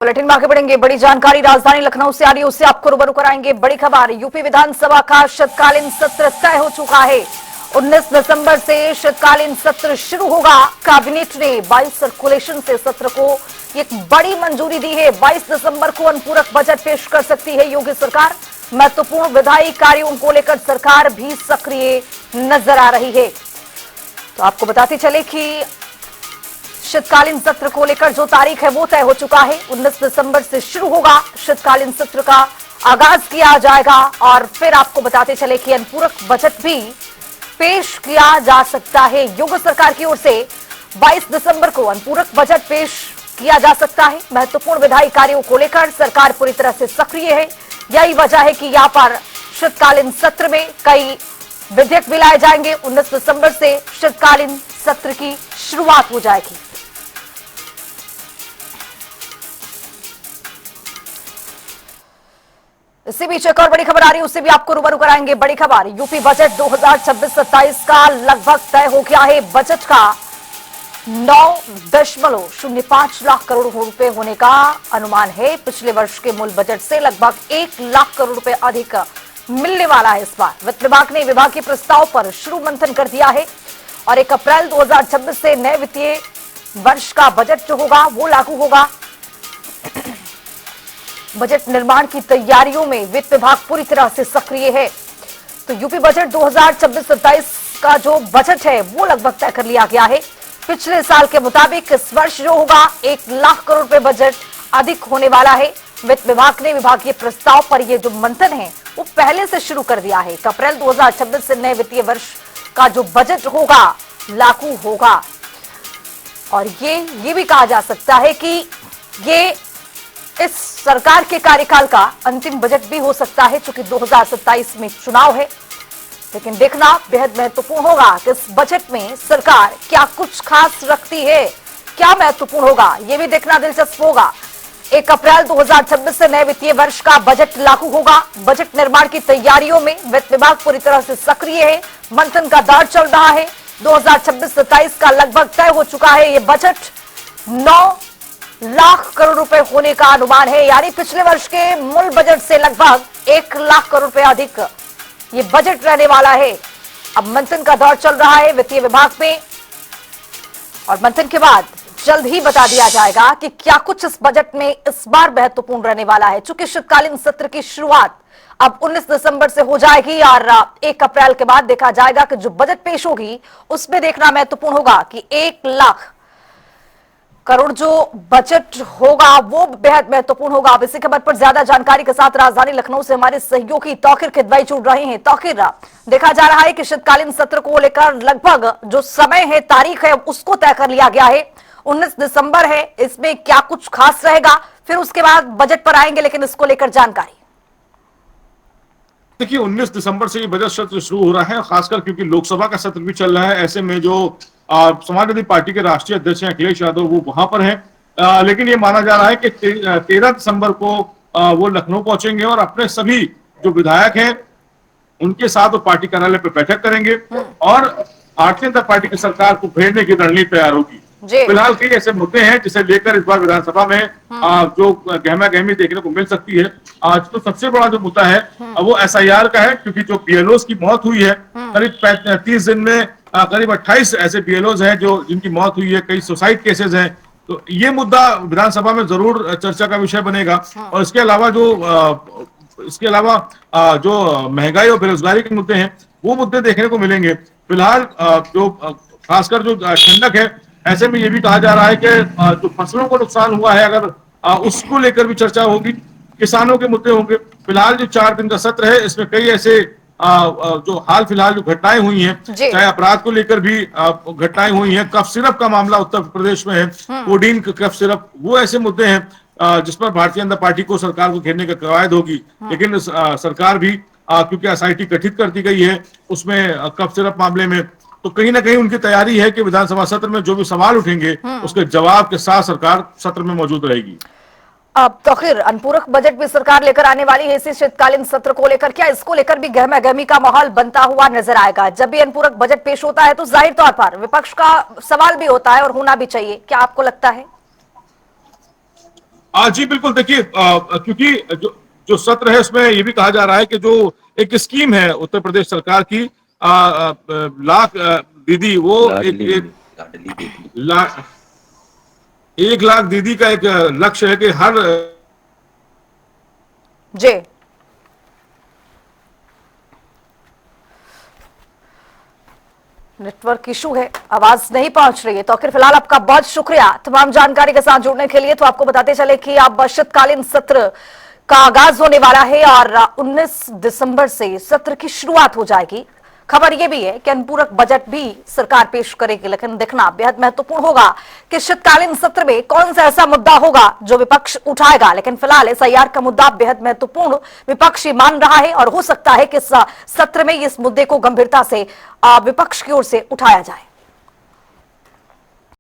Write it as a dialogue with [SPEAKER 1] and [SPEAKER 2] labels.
[SPEAKER 1] Bulletin में आगे बढ़ेंगे। बड़ी जानकारी राजधानी लखनऊ से आ रही है, उससे आपको रूबरू कराएंगे। बड़ी खबर, यूपी विधानसभा का शीतकालीन सत्र तय हो चुका है। 19 दिसंबर से शीतकालीन सत्र शुरू होगा। कैबिनेट ने 22 सर्कुलेशन से सत्र को एक बड़ी मंजूरी दी है। 22 दिसंबर को अनुपूरक बजट पेश कर सकती है योगी सरकार। महत्वपूर्ण विधायी कार्यों को लेकर सरकार भी सक्रिय नजर आ रही है। तो आपको बताते चले कि शीतकालीन सत्र को लेकर जो तारीख है वो तय हो चुका है। 19 दिसंबर से शुरू होगा शीतकालीन सत्र का आगाज किया जाएगा और फिर आपको बताते चले कि अनुपूरक बजट भी पेश किया जा सकता है। योगी सरकार की ओर से 22 दिसंबर को अनुपूरक बजट पेश किया जा सकता है। महत्वपूर्ण विधायी कार्यों को लेकर सरकार पूरी तरह से सक्रिय है। यही वजह है कि यहाँ पर शीतकालीन सत्र में कई विधेयक भी लाए जाएंगे। 19 दिसंबर से शीतकालीन सत्र की शुरुआत हो जाएगी। इसी बीच एक और बड़ी खबर आ रही है, उससे भी आपको रूबरू कराएंगे। बड़ी खबर, यूपी बजट 2026-27 का लगभग तय हो गया है। बजट का 9.05 लाख करोड़ रुपए होने का अनुमान है। पिछले वर्ष के मूल बजट से लगभग 1 लाख करोड़ रुपए अधिक मिलने वाला है। इस बार वित्त विभाग ने विभागीय प्रस्ताव पर शुरू मंथन कर दिया है और 1 अप्रैल 2026 से नए वित्तीय वर्ष का बजट जो होगा वो लागू होगा। बजट निर्माण की तैयारियों में वित्त विभाग पूरी तरह से सक्रिय है। तो यूपी बजट 2026-27 का जो बजट है वो लगभग तय कर लिया गया है। पिछले साल के मुताबिक इस वर्ष जो होगा 1 लाख करोड़ रुपए बजट अधिक होने वाला है। वित्त विभाग ने विभागीय प्रस्ताव पर यह जो मंथन है वो पहले से शुरू कर दिया है। 1 अप्रैल 2026 से नए वित्तीय वर्ष का जो बजट होगा लागू होगा और ये भी कहा जा सकता है कि ये इस सरकार के कार्यकाल का अंतिम बजट भी हो सकता है, क्योंकि 2027 में चुनाव है। लेकिन देखना बेहद महत्वपूर्ण होगा कि इस बजट में सरकार क्या कुछ खास रखती है, क्या महत्वपूर्ण होगा, यह भी देखना दिलचस्प होगा। 1 अप्रैल 2026 से नए वित्तीय वर्ष का बजट लागू होगा। बजट निर्माण की तैयारियों में वित्त विभाग पूरी तरह से सक्रिय है। मंथन का दौर चल रहा है। 2026-27 का लगभग तय हो चुका है। ये बजट 9 लाख करोड़ रुपए होने का अनुमान है, यानी पिछले वर्ष के मूल बजट से लगभग 1 लाख करोड़ रुपए अधिक ये बजट रहने वाला है। अब मंथन का दौर चल रहा है वित्तीय विभाग में और मंथन के बाद जल्द ही बता दिया जाएगा कि क्या कुछ इस बजट में इस बार महत्वपूर्ण रहने वाला है। चूंकि शीतकालीन सत्र की शुरुआत अब 19 दिसंबर से हो जाएगी और 1 अप्रैल के बाद देखा जाएगा कि जो बजट पेश होगी उसमें देखना महत्वपूर्ण होगा कि 1 लाख करोड़ जो बजट होगा वो बेहद महत्वपूर्ण होगा। अब इसी खबर पर ज्यादा जानकारी के साथ राजधानी लखनऊ से हमारे सहयोगी तौकीर खिदवाई जुड़ रहे हैं। तौकीर, देखा जा रहा है कि शीतकालीन सत्र को लेकर लगभग जो समय है, तारीख है, उसको तय कर लिया गया है। 19 दिसंबर है, इसमें क्या कुछ खास रहेगा, फिर उसके बाद बजट पर आएंगे, लेकिन इसको लेकर जानकारी।
[SPEAKER 2] देखिए, 19 दिसंबर से ये बजट सत्र शुरू हो रहा है, खासकर क्योंकि लोकसभा का सत्र भी चल रहा है। ऐसे में जो समाजवादी पार्टी के राष्ट्रीय अध्यक्ष हैं अखिलेश यादव, वो वहां पर हैं। लेकिन ये माना जा रहा है कि 13 दिसंबर को वो लखनऊ पहुंचेंगे और अपने सभी जो विधायक हैं उनके साथ वो पार्टी कार्यालय पर बैठक करेंगे और भारतीय जनता पार्टी की सरकार को घेरने की रणनीति तैयार होगी। फिलहाल कई ऐसे मुद्दे हैं जिसे लेकर इस बार विधानसभा में जो गहमा गहमी देखने को मिल सकती है। आज तो सबसे बड़ा जो मुद्दा है वो SIR का है, क्योंकि जो BLOs की मौत हुई है, करीब 30 दिन में करीब 28 ऐसे BLOs हैं जो जिनकी मौत हुई है, कई सुसाइड केसेस हैं। तो ये मुद्दा विधानसभा में जरूर चर्चा का विषय बनेगा। और इसके अलावा जो महंगाई और बेरोजगारी के मुद्दे हैं वो मुद्दे देखने को मिलेंगे। फिलहाल जो खासकर जो ठंडक है, ऐसे में ये भी कहा जा रहा है कि जो फसलों को नुकसान हुआ है, अगर उसको लेकर भी चर्चा होगी, किसानों के मुद्दे होंगे। फिलहाल जो 4 दिन का सत्र है, इसमें कई ऐसे जो हाल फिलहाल जो घटनाएं हुई हैं, चाहे अपराध को लेकर भी घटनाएं हुई हैं, कफ सिरप का मामला उत्तर प्रदेश में है, कोडीन कफ सिरप, वो ऐसे मुद्दे हैं जिस पर भारतीय जनता पार्टी को सरकार को घेरने का कवायद होगी। लेकिन सरकार भी क्योंकि SIT गठित कर दी गई है उसमें कफ सिरप मामले में, तो कहीं ना कहीं उनकी तैयारी है कि विधानसभा सत्र में जो भी सवाल उठेंगे उसके जवाब के साथ सरकार सत्र में मौजूद रहेगी।
[SPEAKER 1] अब तौकीर, अनुपूरक बजट भी सरकार लेकर आने वाली है इसी शीतकालीन सत्र को लेकर, क्या इसको लेकर भी गहमा गहमी का माहौल बनता हुआ नजर आएगा? जब भी अनुपूरक बजट पेश होता है तो जाहिर तौर पर विपक्ष का सवाल भी होता है और होना भी चाहिए, क्या आपको लगता है?
[SPEAKER 2] जी बिल्कुल, देखिए क्योंकि जो जो सत्र है उसमें ये भी कहा जा रहा है कि जो एक स्कीम है उत्तर प्रदेश सरकार की लाख दीदी वो एक
[SPEAKER 3] लाडली
[SPEAKER 2] एक
[SPEAKER 3] लाडली बेटी।
[SPEAKER 2] लाख 1 लाख दीदी का एक लक्ष्य है कि हर
[SPEAKER 1] जी, नेटवर्क इशू है, आवाज नहीं पहुंच रही है। तो आखिर फिलहाल आपका बहुत शुक्रिया तमाम जानकारी के साथ जुड़ने के लिए। तो आपको बताते चले कि अब शीतकालीन सत्र का आगाज होने वाला है और 19 दिसंबर से सत्र की शुरुआत हो जाएगी। खबर यह भी है कि अनुपूरक बजट भी सरकार पेश करेगी, लेकिन देखना बेहद महत्वपूर्ण होगा कि शीतकालीन सत्र में कौन सा ऐसा मुद्दा होगा जो विपक्ष उठाएगा। लेकिन फिलहाल एसआईआर का मुद्दा बेहद महत्वपूर्ण विपक्ष ही मान रहा है और हो सकता है कि इस सत्र में इस मुद्दे को गंभीरता से विपक्ष की ओर से उठाया जाए।